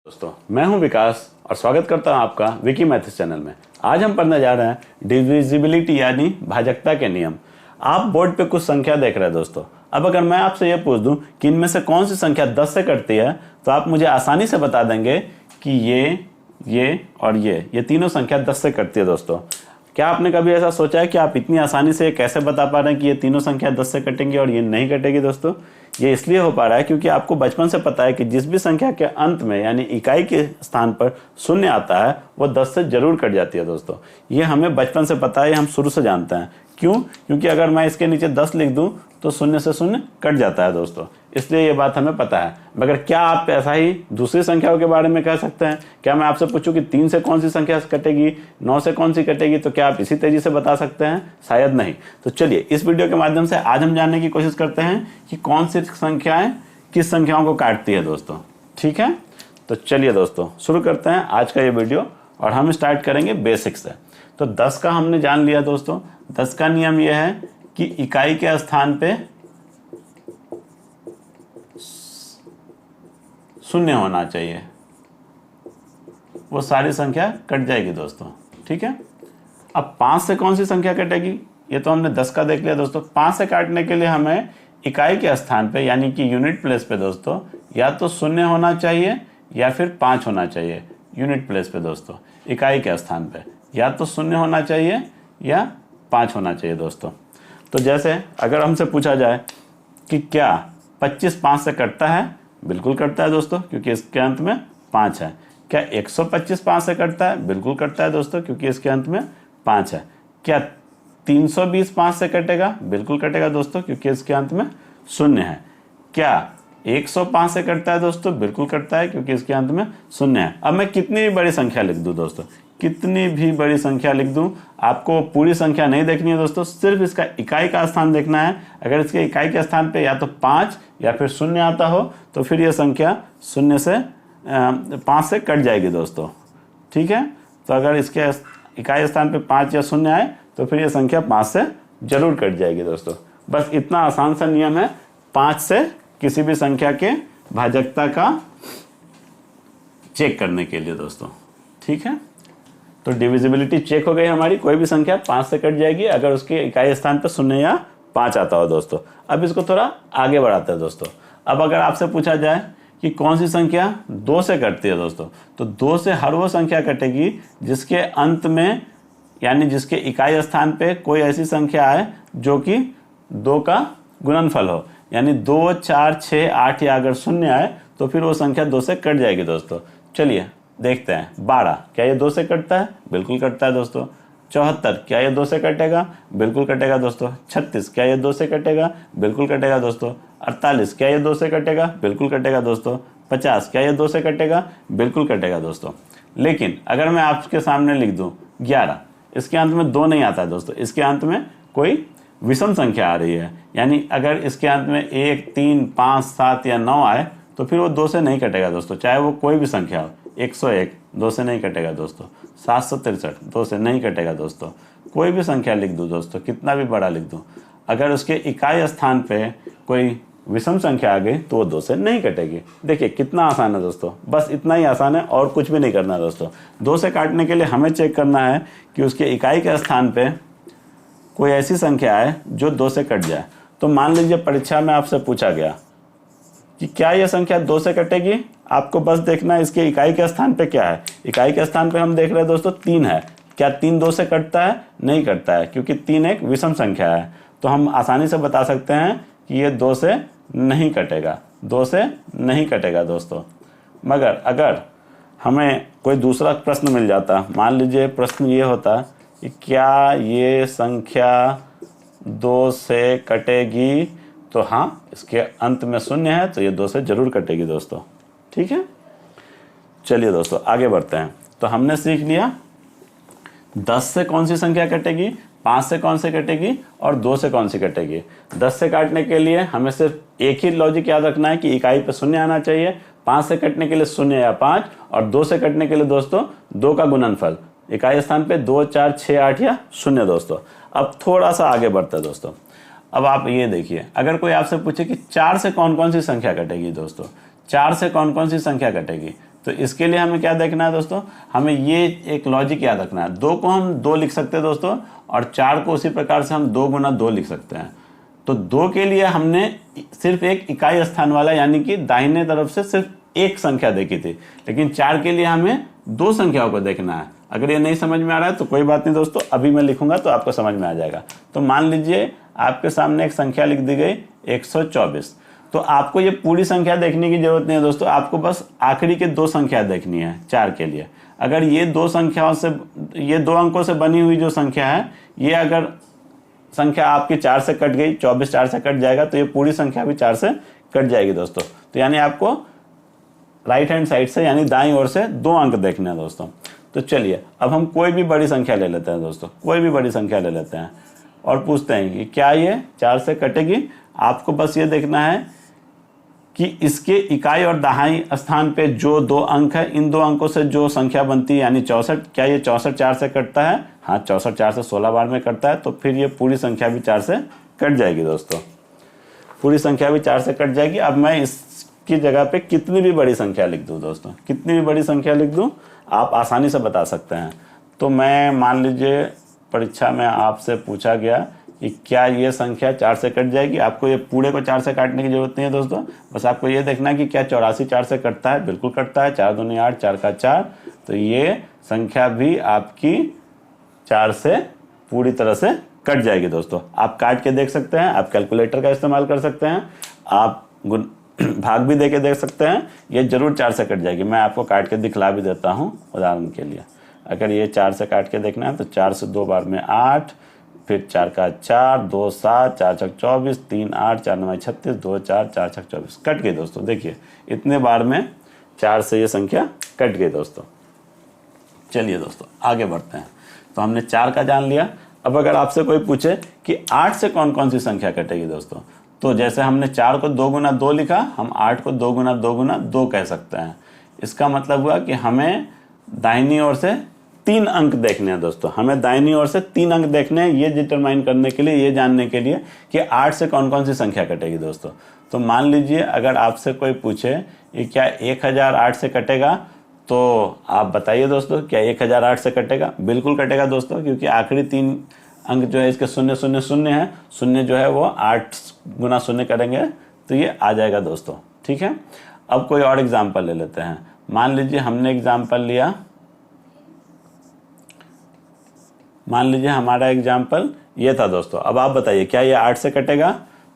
दोस्तों मैं हूं विकास और स्वागत करता हूं आपका विकी मैथ्स चैनल में। आज हम पढ़ने जा रहे हैं डिविजिबिलिटी यानी भाजकता के नियम। आप बोर्ड पे कुछ संख्या देख रहे हैं दोस्तों। अब अगर मैं आपसे ये पूछ दूं कि इनमें से कौन सी संख्या 10 से कटती है तो आप मुझे आसानी से बता देंगे कि ये और ये तीनों संख्या 10 से कटती है दोस्तों। क्या आपने कभी ऐसा सोचा है कि आप इतनी आसानी से कैसे बता पा रहे हैं कि ये तीनों संख्या 10 से कटेंगी और ये नहीं कटेगी दोस्तों? ये इसलिए हो पा रहा है क्योंकि आपको बचपन से पता है कि जिस भी संख्या के अंत में यानी इकाई के स्थान पर शून्य आता है वो 10 से जरूर कट जाती है दोस्तों। ये हमें बचपन से पता है, हम शुरू से जानते हैं। क्यों? क्योंकि अगर मैं इसके नीचे 10 लिख दूं तो शून्य से शून्य कट जाता है दोस्तों, इसलिए ये बात हमें पता है। मगर क्या आप ऐसा ही दूसरी संख्याओं के बारे में कह सकते हैं? क्या मैं आपसे पूछूं कि 3 से कौन सी संख्या कटेगी, 9 से कौन सी कटेगी, तो क्या आप इसी तेजी से बता सकते हैं? शायद नहीं। तो चलिए इस वीडियो के माध्यम से आज हम जानने की कोशिश करते हैं कि कौन सी संख्याएं किस संख्याओं को काटती है दोस्तों। ठीक है, तो चलिए दोस्तों शुरू करते हैं आज का ये वीडियो और हम स्टार्ट करेंगे बेसिक से। तो 10 का हमने जान लिया दोस्तों। 10 का नियम यह है कि इकाई के स्थान पे शून्य होना चाहिए, वो सारी संख्या कट जाएगी दोस्तों। ठीक है, अब 5 से कौन सी संख्या कटेगी ये तो हमने 10 का देख लिया दोस्तों। 5 से काटने के लिए हमें इकाई के स्थान पे यानी कि यूनिट प्लेस पे दोस्तों या तो शून्य होना चाहिए या फिर 5 होना चाहिए। यूनिट प्लेस पे दोस्तों इकाई के स्थान पे या तो शून्य होना चाहिए या 5 होना चाहिए दोस्तों। तो जैसे अगर हमसे पूछा जाए कि क्या 25 5 से कटता है, बिल्कुल कटता है दोस्तों क्योंकि इसके अंत में 5 है। क्या 125 5 से कटता है? बिल्कुल कटता है दोस्तों क्योंकि इसके अंत में 5 है। क्या 320 5 से कटेगा? बिल्कुल कटेगा दोस्तों क्योंकि इसके अंत में शून्य है। क्या 105 से कटता है दोस्तों? बिल्कुल कटता है क्योंकि इसके अंत में शून्य है। अब मैं कितनी भी बड़ी संख्या लिख दूं दोस्तों, कितनी भी बड़ी संख्या लिख दूं, आपको पूरी संख्या नहीं देखनी है दोस्तों, सिर्फ इसका इकाई का स्थान देखना है। अगर इसके इकाई के स्थान पे या तो 5 या फिर शून्य आता हो तो फिर यह संख्या 5 से कट जाएगी दोस्तों। ठीक है, तो अगर इसके इकाई स्थान पे 5 या शून्य आए तो फिर यह संख्या 5 से जरूर कट जाएगी दोस्तों। बस इतना आसान सा नियम है 5 से किसी भी संख्या के भाजकता का चेक करने के लिए दोस्तों। ठीक है, तो डिविजिबिलिटी चेक हो गई हमारी। कोई भी संख्या 5 से कट जाएगी अगर उसके इकाई स्थान पर शून्य या 5 आता हो दोस्तों। अब इसको थोड़ा आगे बढ़ाते हैं दोस्तों। अब अगर आपसे पूछा जाए कि कौन सी संख्या 2 से कटती है दोस्तों, तो 2 से हर वो संख्या कटेगी जिसके अंत में यानी जिसके इकाई स्थान पे कोई ऐसी संख्या आए जो कि 2 का गुणनफल हो, यानी 2 4 6 8 या अगर शून्य आए तो फिर वो संख्या 2 से कट जाएगी दोस्तों। चलिए देखते हैं। 12 क्या ये 2 से कटता है? बिल्कुल कटता है दोस्तों। 74 क्या ये 2 से कटेगा? बिल्कुल कटेगा दोस्तों। 36 क्या ये 2 से कटेगा? बिल्कुल कटेगा दोस्तों। 48 क्या ये 2 से कटेगा? बिल्कुल कटेगा दोस्तों। 50 क्या ये 2 से कटेगा? बिल्कुल कटेगा दोस्तों। लेकिन अगर मैं आपके सामने लिख दूं 11, इसके अंत में 2 नहीं आता है दोस्तों, इसके अंत में कोई विषम संख्या आ रही है, यानी अगर इसके अंत में 1 3 5 7 या 9 आए तो फिर वो 2 से नहीं कटेगा दोस्तों, चाहे वो कोई भी संख्या हो। 101 2 से नहीं कटेगा दोस्तों। 763 2 से नहीं कटेगा दोस्तों। कोई भी संख्या लिख दूं दोस्तों, कितना भी बड़ा लिख दूं, अगर उसके इकाई स्थान पे कोई विषम संख्या आ गई तो वो 2 से नहीं कटेगी। देखिए कितना आसान है दोस्तों, बस इतना ही आसान है और कुछ भी नहीं करना है दोस्तों। 2 से काटने के लिए हमें चेक करना है कि उसके इकाई के स्थान पे कोई ऐसी संख्या है जो 2 से कट जाए। तो मान लीजिए परीक्षा में आपसे पूछा गया कि क्या यह संख्या 2 से कटेगी, आपको बस देखना है इसके इकाई के स्थान पे क्या है। इकाई के स्थान पे हम देख रहे हैं दोस्तों 3 है। क्या 3 2 से कटता है? नहीं कटता है क्योंकि 3 एक विषम संख्या है। तो हम आसानी से बता सकते हैं कि ये 2 से नहीं कटेगा, 2 से नहीं कटेगा दोस्तों। मगर अगर हमें कोई दूसरा प्रश्न मिल जाता, मान लीजिए प्रश्न ये होता कि क्या ये संख्या 2 से कटेगी, तो हाँ इसके अंत में शून्य है तो ये 2 से जरूर कटेगी दोस्तों। ठीक है, चलिए दोस्तों आगे बढ़ते हैं। तो हमने सीख लिया 10 से कौन सी संख्या कटेगी, 5 से कौन सी कटेगी और 2 से कौन सी कटेगी। 10 से काटने के लिए हमें सिर्फ एक ही लॉजिक याद रखना है कि इकाई पे शून्य आना चाहिए। 5 से कटने के लिए 0 या 5 और 2 से कटने के लिए दोस्तों 2 का गुणनफल, इकाई स्थान पे 2 4 6 8 या 0 दोस्तों। अब थोड़ा सा आगे बढ़ते हैं दोस्तों। अब आप ये देखिए, अगर कोई आपसे पूछे कि 4 से कौन कौन सी संख्या कटेगी दोस्तों, 4 से कौन कौन सी संख्या कटेगी, तो इसके लिए हमें क्या देखना है दोस्तों, हमें ये एक लॉजिक याद रखना है। 2 को हम 2 लिख सकते हैं दोस्तों, और 4 को उसी प्रकार से हम 2 गुना 2 लिख सकते हैं। तो 2 के लिए हमने सिर्फ एक इकाई स्थान वाला यानी कि दाहिने तरफ से सिर्फ एक संख्या देखी थी, लेकिन 4 के लिए हमें 2 संख्याओं को देखना है। अगर ये नहीं समझ में आ रहा है तो कोई बात नहीं दोस्तों, अभी मैं लिखूंगा तो आपको समझ में आ जाएगा। तो मान लीजिए आपके सामने एक संख्या लिख दी गई 124। तो आपको ये पूरी संख्या देखने की जरूरत नहीं है दोस्तों, आपको बस आखिरी के 2 संख्या देखनी है 4 के लिए। अगर ये 2 संख्याओं से, ये 2 अंकों से बनी हुई जो संख्या है, ये अगर संख्या आपकी 4 से कट गई, 24 4 से कट जाएगा, तो ये पूरी संख्या भी 4 से कट जाएगी दोस्तों। तो यानी आपको राइट हैंड साइड से यानी दाईं ओर से 2 अंक देखने हैं दोस्तों। तो चलिए अब हम कोई भी बड़ी संख्या ले लेते हैं दोस्तों, कोई भी बड़ी संख्या ले लेते हैं और पूछते हैं कि क्या ये 4 से कटेगी। आपको बस ये देखना है कि इसके इकाई और दहाई स्थान पे जो 2 अंक है, इन 2 अंकों से जो संख्या बनती है यानी 64, क्या ये 64 4 से कटता है? हाँ, 64 4 से 16 बार में कटता है। तो फिर ये पूरी संख्या भी 4 से कट जाएगी दोस्तों, पूरी संख्या भी 4 से कट जाएगी। अब मैं इसकी जगह पे कितनी भी बड़ी संख्या लिख दूं दोस्तों, कितनी भी बड़ी संख्या लिख दूं, आप आसानी से बता सकते हैं। तो मैं मान लीजिए परीक्षा में आपसे पूछा गया कि क्या ये संख्या 4 से कट जाएगी। आपको ये पूरे को 4 से काटने की जरूरत नहीं है दोस्तों, बस आपको ये देखना है कि क्या 84 4 से कटता है। बिल्कुल कटता है, 4 दूनी 8, 4 का 4। तो ये संख्या भी आपकी 4 से पूरी तरह से कट जाएगी दोस्तों। आप काट के देख सकते हैं, आप कैलकुलेटर का इस्तेमाल कर सकते हैं, आप भाग भी दे के देख सकते हैं, ये जरूर 4 से कट जाएगी। मैं आपको काट के दिखला भी देता हूँ उदाहरण के लिए। अगर ये 4 से काट के देखना है तो 4 से 2 बार में 8, फिर 4 का 4, 2 7, 4 छक 24, 3 8, 4 9 36, 2 4, 4 छक 24, कट गई दोस्तों। देखिए इतने बार में 4 से ये संख्या कट गई दोस्तों। चलिए दोस्तों आगे बढ़ते हैं। तो हमने 4 का जान लिया। अब अगर आपसे कोई पूछे कि 8 से कौन कौन सी संख्या कटेगी दोस्तों, तो जैसे हमने 4 को 2 गुना 2 लिखा, हम 8 को 2 गुना 2 गुना 2 कह सकते हैं। इसका मतलब हुआ कि हमें दाहिनी ओर से 3 अंक देखने हैं दोस्तों, हमें दाहिनी ओर से 3 अंक देखने हैं, ये डिटरमाइन करने के लिए, ये जानने के लिए कि 8 से कौन कौन सी संख्या कटेगी दोस्तों। तो मान लीजिए अगर आपसे कोई पूछे कि क्या 1008 से कटेगा, तो आप बताइए दोस्तों क्या 1008 से कटेगा? बिल्कुल कटेगा दोस्तों, क्योंकि आखिरी 3 अंक जो है इसके 0 0 0 है, 0 जो है वो 8 गुना 0 करेंगे तो ये आ जाएगा दोस्तों। ठीक है, अब कोई और एग्जाम्पल ले लेते हैं। मान लीजिए हमने एग्जाम्पल लिया, मान लीजिए हमारा एग्जाम्पल ये था दोस्तों। अब आप बताइए क्या ये 8 से कटेगा?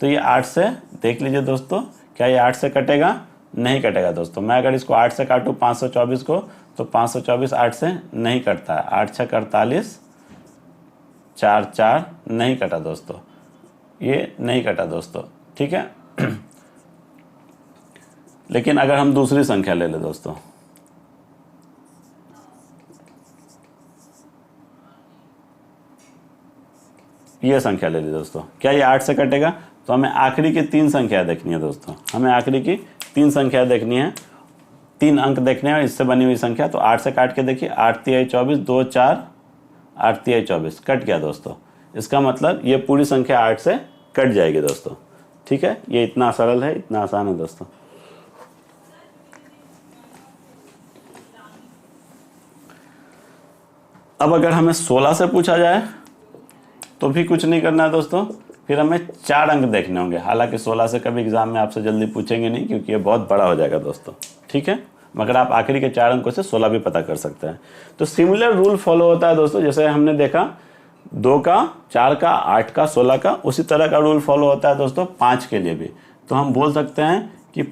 तो ये 8 से, देख लीजिए दोस्तों, क्या ये 8 से कटेगा? नहीं कटेगा दोस्तों। मैं अगर इसको 8 से काटूं 524 को, तो 524 8 से नहीं कटता है। 8 6 48, 4 4 नहीं कटा दोस्तों, ये नहीं कटा दोस्तों। ठीक है लेकिन अगर हम दूसरी संख्या ले ले दोस्तों, ये संख्या ले ली दोस्तों, क्या ये 8 से कटेगा? तो हमें आखिरी की 3 संख्या देखनी है दोस्तों, हमें आखिरी की 3 संख्या देखनी है, 3 अंक देखने हैं इससे बनी हुई संख्या। तो 8 से काट के देखिए, 8 3 24, 2 4, 8 3 24, कट गया दोस्तों। इसका मतलब ये पूरी संख्या 8 से कट जाएगी दोस्तों। ठीक है, ये इतना सरल है, इतना आसान है दोस्तों। अब अगर हमें 16 से पूछा जाए तो भी कुछ नहीं करना है दोस्तों, फिर हमें 4 अंक देखने होंगे। हालांकि 16 से कभी एग्जाम में आपसे जल्दी पूछेंगे नहीं, क्योंकि ये बहुत बड़ा हो जाएगा दोस्तों। ठीक है, मगर आप आखिरी के 4 अंकों से 16 भी पता कर सकते हैं। तो सिमिलर रूल फॉलो होता है दोस्तों, जैसे हमने देखा 2 का, 4 का, 8 का, 16 का, उसी तरह का रूल फॉलो होता है दोस्तों 5 के लिए भी। तो हम बोल सकते हैं कि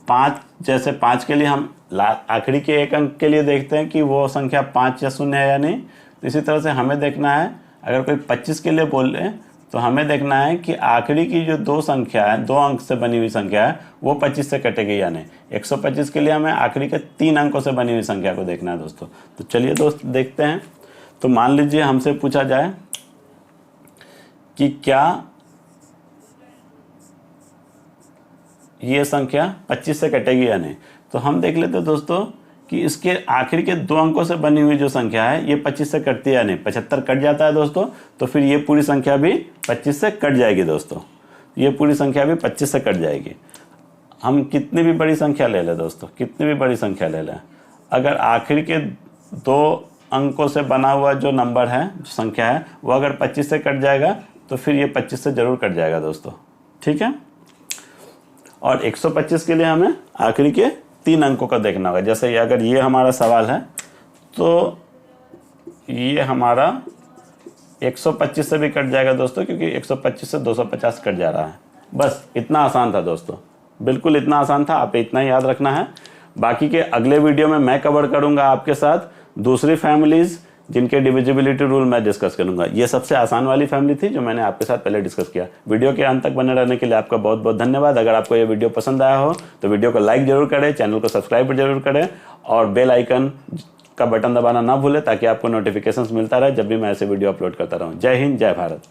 5, जैसे 5 के लिए हम आखिरी के 1 अंक के लिए देखते हैं कि वो संख्या 5 या 0 है या नहीं। तो इसी तरह से हमें देखना है, अगर कोई 25 के लिए बोल रहे हैं तो हमें देखना है कि आखिरी की जो 2 संख्या है, 2 अंक से बनी हुई संख्या है, वो 25 से कटेगी या नहीं। 125 के लिए हमें आखिरी के 3 अंकों से बनी हुई संख्या को देखना है दोस्तों। तो चलिए दोस्त देखते हैं। तो मान लीजिए हमसे पूछा जाए कि क्या ये संख्या 25 से कटेगी या नहीं। तो हम देख लेते हैं दोस्तों कि इसके आखिर के 2 अंकों से बनी हुई जो संख्या है ये 25 से कटती है या नहीं। 75 कट जाता है दोस्तों, तो फिर ये पूरी संख्या भी 25 से कट जाएगी दोस्तों, ये पूरी संख्या भी 25 से कट जाएगी। हम कितनी भी बड़ी संख्या ले लें दोस्तों, कितनी भी बड़ी संख्या ले लें, अगर आखिर के 2 अंकों से बना हुआ जो नंबर है, जो संख्या है, वो अगर 25 से कट जाएगा तो फिर ये 25 से ज़रूर कट जाएगा दोस्तों। ठीक है, और 125 के लिए हमें आखिरी के 3 अंकों का देखना होगा। जैसे अगर ये हमारा सवाल है तो ये हमारा 125 से भी कट जाएगा दोस्तों, क्योंकि 125 से 250 कट जा रहा है। बस इतना आसान था दोस्तों, बिल्कुल इतना आसान था, आप इतना ही याद रखना है। बाकी के अगले वीडियो में मैं कवर करूंगा आपके साथ दूसरी फैमिलीज जिनके डिविजिबिलिटी रूल मैं डिस्कस करूंगा। ये सबसे आसान वाली फैमिली थी जो मैंने आपके साथ पहले डिस्कस किया। वीडियो के अंत तक बने रहने के लिए आपका बहुत बहुत धन्यवाद। अगर आपको ये वीडियो पसंद आया हो तो वीडियो को लाइक जरूर करें, चैनल को सब्सक्राइब जरूर करें और बेल आइकन का बटन दबाना ना भूलें ताकि आपको नोटिफिकेशंस मिलता रहे जब भी मैं ऐसे वीडियो अपलोड करता रहूं। जय हिंद, जय भारत।